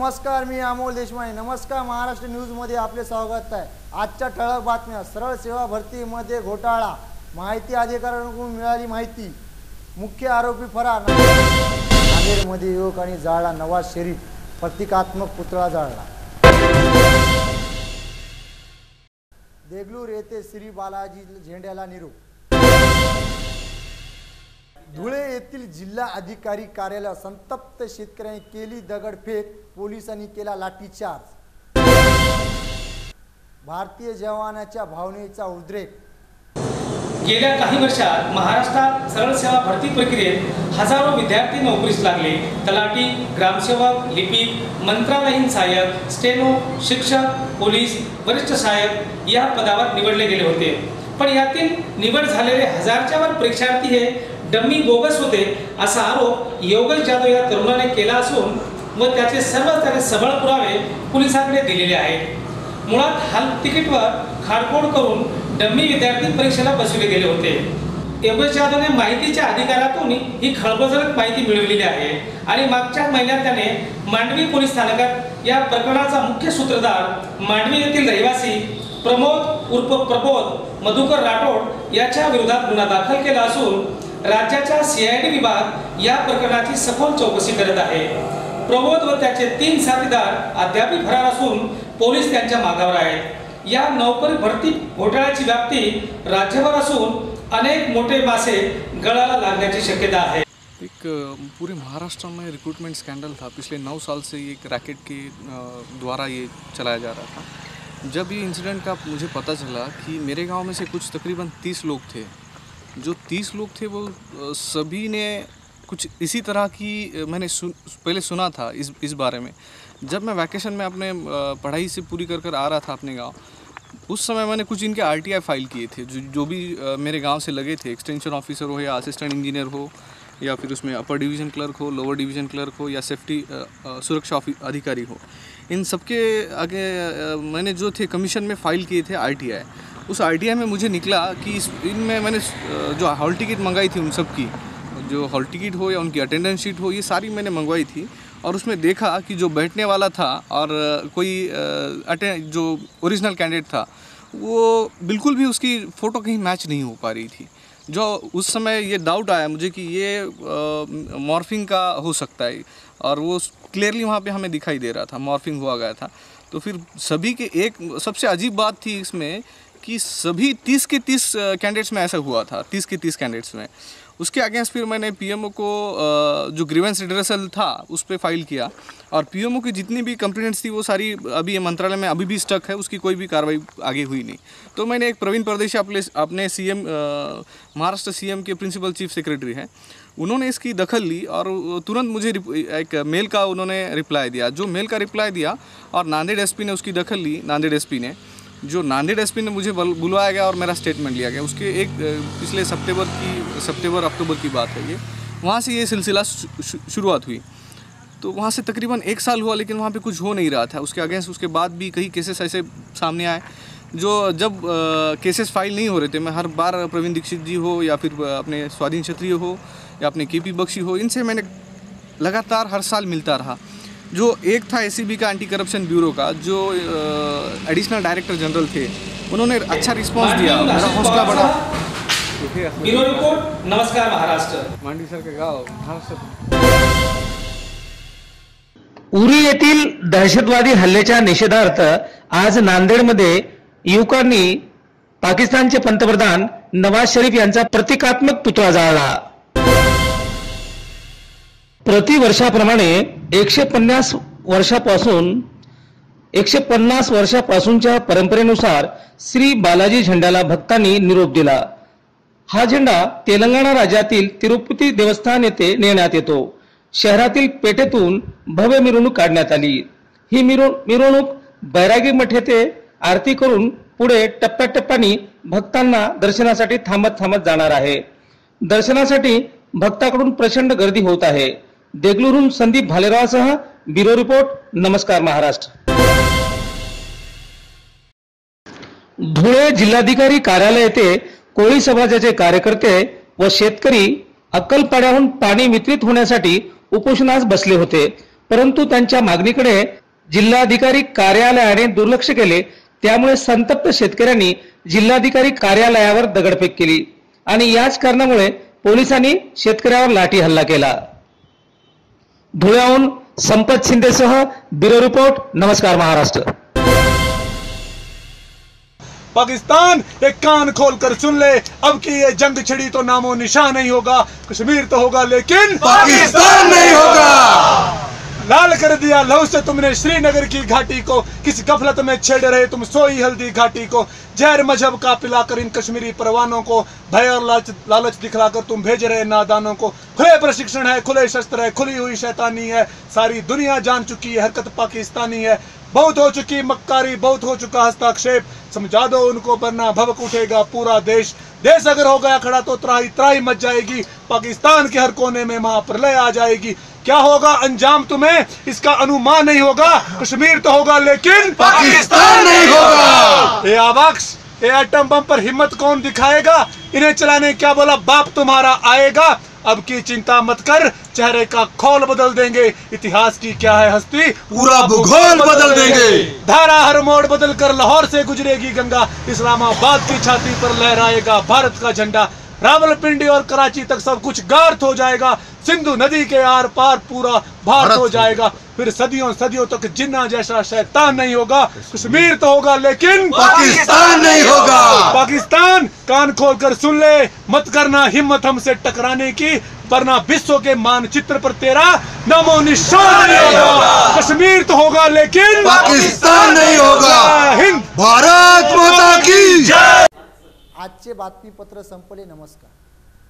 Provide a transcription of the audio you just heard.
नमस्कार, मी अमोल देशमाने. नमस्कार महाराष्ट्र न्यूजमध्ये आपले स्वागत आहे. आजच्या ठळक बातम्या. सरळ सेवा भरतीमध्ये घोटाळा, माहिती अधिकाऱ्यांकडून मिळाली माहिती, मुख्य आरोपी फरार. नांदेडमध्ये युवकांनी जाळला नवाज शरीफ प्रतिकात्मक पुतळा जाळला. देगलूर येथे श्री बालाजी झेंड्याला निरोप. धुळे येथील जिल्हा अधिकारी कार्यालयात संतप्त शेतकऱ्यांनी केली दगडफेक, पोलिसांनी केला लाठीचार्ज. भारतीय जवानाच्या भावनेचा उद्रेक. गेल्या काही वर्षात महाराष्ट्रात सरळ सेवा भरती प्रक्रियेत हजारो विद्यार्थी नोकरीस लागले. तलाठी, ग्रामसेवक, लिपिक, मंत्रालयीन सहाय्यक, स्टेनो, शिक्षक, पोलीस, वरिष्ठ सहाय्यक या पदावर निवडले गेले होते. पण यातील निवड झालेले हजारच्या वर परीक्षार्थी हे डम्मी बोगस होते असा आरोप योगेश जाधव या तरुणाने केला असून व त्याचे सर्व सबळ पुरावे पोलिसांकडे दिलेले आहेत. मुळात हाल तिकीटवर खाडकोड करून डम्मी विद्यार्थी परीक्षेला बसवले गेले होते. योगेश जाधवने माहितीच्या अधिकारातून ही खळबळजनक माहिती मिळवलेली आहे आणि मागच्या महिन्यात त्याने मांडवी पोलीस स्थानकात या प्रकरणाचा मुख्य सूत्रधार मांडवी येथील रहिवासी प्रमोद उर्फ प्रबोध मधुकर राठोड याच्या विरोधात गुन्हा दाखल केला असून राज्याचा सीआयडी विभाग या प्रकरणाची सखोल चौकशी करत आहे. प्रबोध व त्याचे 3 साथीदार अद्याप फरार असून पोलीस त्यांच्या मागावर आहेत. या नोकरी भरती घोटाळ्याची व्याप्ती राज्यभर असून अनेक मोठे मासे गळाला लागण्याची शक्यता आहे. एक पूरे महाराष्ट्र में रिक्रूटमेंट स्कैंडल था. पिछले 9 साल से एक रैकेट के द्वारा ये चलाया जा रहा था. जब ये इंसिडेंट का मुझे पता चला कि मेरे गांव में से कुछ तकरीबन 30 लोग थे. जो 30 लोग थे वो सभी ने कुछ इसी तरह की मैंने पहले सुना था इस बारे में. जब मैं वैकेशन में अपने पढ़ाई से पूरी कर आ रहा था अपने गांव, उस समय मैंने कुछ इनके आरटीआई फाइल किए थे जो भी मेरे गांव से लगे थे. एक्सटेंशन ऑफिसर हो या असिस्टेंट इंजीनियर हो या फिर उसमें अपर डिवीज़न क्लर्क हो, लोअर डिवीज़न क्लर्क हो या सेफ्टी सुरक्षा अधिकारी हो, इन सबके आगे मैंने जो थे कमीशन में फ़ाइल किए थे आरटीआई. उस आरटीआई में मुझे निकला कि इनमें मैंने जो हॉल टिकट मंगाई थी उन सब की, जो हॉल टिकट हो या उनकी अटेंडेंस शीट हो, ये सारी मैंने मंगवाई थी. और उसमें देखा कि जो बैठने वाला था और कोई जो ओरिजिनल कैंडिडेट था वो बिल्कुल भी उसकी फ़ोटो कहीं मैच नहीं हो पा रही थी. जो उस समय ये डाउट आया मुझे कि ये मॉर्फिंग का हो सकता है और वो क्लियरली वहाँ पे हमें दिखाई दे रहा था, मॉर्फिंग हुआ गया था. तो फिर सभी के एक सबसे अजीब बात थी इसमें कि सभी 30 के 30 कैंडिडेट्स में ऐसा हुआ था. 30 के 30 कैंडिडेट्स में. उसके अगेंस्ट फिर मैंने पीएमओ को जो ग्रीवेंस रिड्रेसल था उस पर फाइल किया और पीएमओ की जितनी भी कंप्लेंट्स थी वो सारी अभी ये मंत्रालय में अभी भी स्टक है. उसकी कोई भी कार्रवाई आगे हुई नहीं. तो मैंने एक प्रवीण परदेशी अपने सीएम महाराष्ट्र सीएम के प्रिंसिपल चीफ सेक्रेटरी हैं, उन्होंने इसकी दखल ली और तुरंत मुझे एक मेल का उन्होंने रिप्लाई दिया. जो मेल का रिप्लाई दिया और नांदेड़ एसपी ने उसकी दखल ली. नांदेड़ एसपी ने नांदेड़ एसपी ने मुझे बुलवाया गया और मेरा स्टेटमेंट लिया गया. उसके एक पिछले सितंबर अक्टूबर की बात है ये. वहाँ से ये सिलसिला शुरुआत हुई. तो वहाँ से तकरीबन 1 साल हुआ लेकिन वहाँ पे कुछ हो नहीं रहा था. उसके अगेंस्ट उसके बाद भी कई केसेस ऐसे सामने आए जो जब केसेस फाइल नहीं हो रहे थे, मैं हर बार प्रवीण दीक्षित जी हो या फिर अपने स्वाधीन क्षत्रिय हो या अपने केपी बख्शी हो, इनसे मैंने लगातार हर साल मिलता रहा. जो एक था एसीबी का एंटी करप्शन ब्यूरो का जो एडिशनल डायरेक्टर जनरल थे, उन्होंने अच्छा रिस्पांस दिया. मेरा हौसला बढ़ा. Bureau report. नमस्कार महाराष्ट्र. मांडवी सर के गाव महाराष्ट्र. उरी येथील दहशतवादी हल्ल्याच्या निषेधार्थ आज नांदेडमध्ये युवकांनी पाकिस्तानचे पंतप्रधान नवाज शरीफ यांचा प्रतिकात्मक पुतळा जाळला. प्रतिवर्षाप्रमाणे 150 वर्षापासूनच्या परंपरेनुसार श्री बालाजी झेंड्याला भक्तांनी निरोप दिला. हा झेंडा तेलंगणा राज्यातील तिरुपती देवस्थान येथे नेण्यात येतो. शहरातील पेठेतून भव्य मिरवणूक काढण्यात आली. ही मिरवणूक बैरागी मठ येथे आरती करून पुढे टप्प्याटप्प्याने भक्तांना दर्शनासाठी थांबत जाणार आहे. दर्शनासाठी भक्तांकडून प्रचंड गर्दी होत आहे. देगलूरहून संदीप भालेरावसह ब्युरो रिपोर्ट. नमस्कार महाराष्ट्र. धुळे जिल्हाधिकारी कार्यालय येथे कोळी समाजाचे कार्यकर्ते व शेतकरी अक्कलपाड्याहून पाणी वितरित होण्यासाठी उपोषणास बसले होते. परंतु त्यांच्या मागणीकडे जिल्हाधिकारी कार्यालयाने दुर्लक्ष केले, त्यामुळे संतप्त शेतकऱ्यांनी जिल्हाधिकारी कार्यालयावर दगडफेक केली आणि याच कारणामुळे पोलिसांनी शेतकऱ्यावर लाठी हल्ला केला. धुळ्याहून संपत शिंदेसह ब्युरो रिपोर्ट. नमस्कार महाराष्ट्र. पाकिस्तान एक कान खोल कर सुन ले, अब की ये जंग छिड़ी तो नामो निशान नहीं होगा. कश्मीर तो होगा लेकिन पाकिस्तान नहीं होगा. लाल कर दिया लहू से तुमने श्रीनगर की घाटी को, किस गफलत में छेड़ रहे तुम सोई हल्दी घाटी को. जहर मजहब का पिलाकर इन कश्मीरी परवानों को, भय और लालच दिखलाकर तुम भेज रहे नादानों को. खुले प्रशिक्षण है, खुले शस्त्र है, खुली हुई शैतानी है, सारी दुनिया जान चुकी है हरकत पाकिस्तानी है. बहुत हो चुकी मक्कारी, बहुत हो चुका हस्तक्षेप, समझा दो उनको वरना भवक उठेगा पूरा देश. देश अगर हो गया खड़ा तो त्राही त्राही मच जाएगी, पाकिस्तान के हर कोने में महाप्रलय आ जाएगी. क्या होगा अंजाम तुम्हें इसका अनुमान नहीं होगा. कश्मीर तो होगा लेकिन पाकिस्तान नहीं होगा. ये आवाक्स, ये एटम बम पर हिम्मत कौन दिखाएगा. इन्हें चलाने क्या बोला बाप तुम्हारा आएगा. अब की चिंता मत कर, चेहरे का खोल बदल देंगे. इतिहास की क्या है हस्ती, पूरा भूगोल बदल देंगे. धारा हर मोड़ बदल कर लाहौर से गुजरेगी गंगा. इस्लामाबाद की छाती पर लहराएगा भारत का झंडा. रावलपिंडी और कराची तक सब कुछ गार्थ हो जाएगा. सिंधु नदी के आर पार पूरा भारत हो जाएगा. फिर सदियों सदियों तक जिन्ना जैसा शैतान नहीं होगा. कश्मीर तो होगा लेकिन पाकिस्तान नहीं होगा. पाकिस्तान कान खोल कर सुन ले, मत करना हिम्मत हमसे टकराने की, वरना विश्व के मानचित्र पर तेरा नामो निशान नहीं होगा. कश्मीर तो होगा लेकिन पाकिस्तान नहीं होगा. हिंद. भारत माता की जय. आजचे बातमीपत्र संपले. नमस्कार.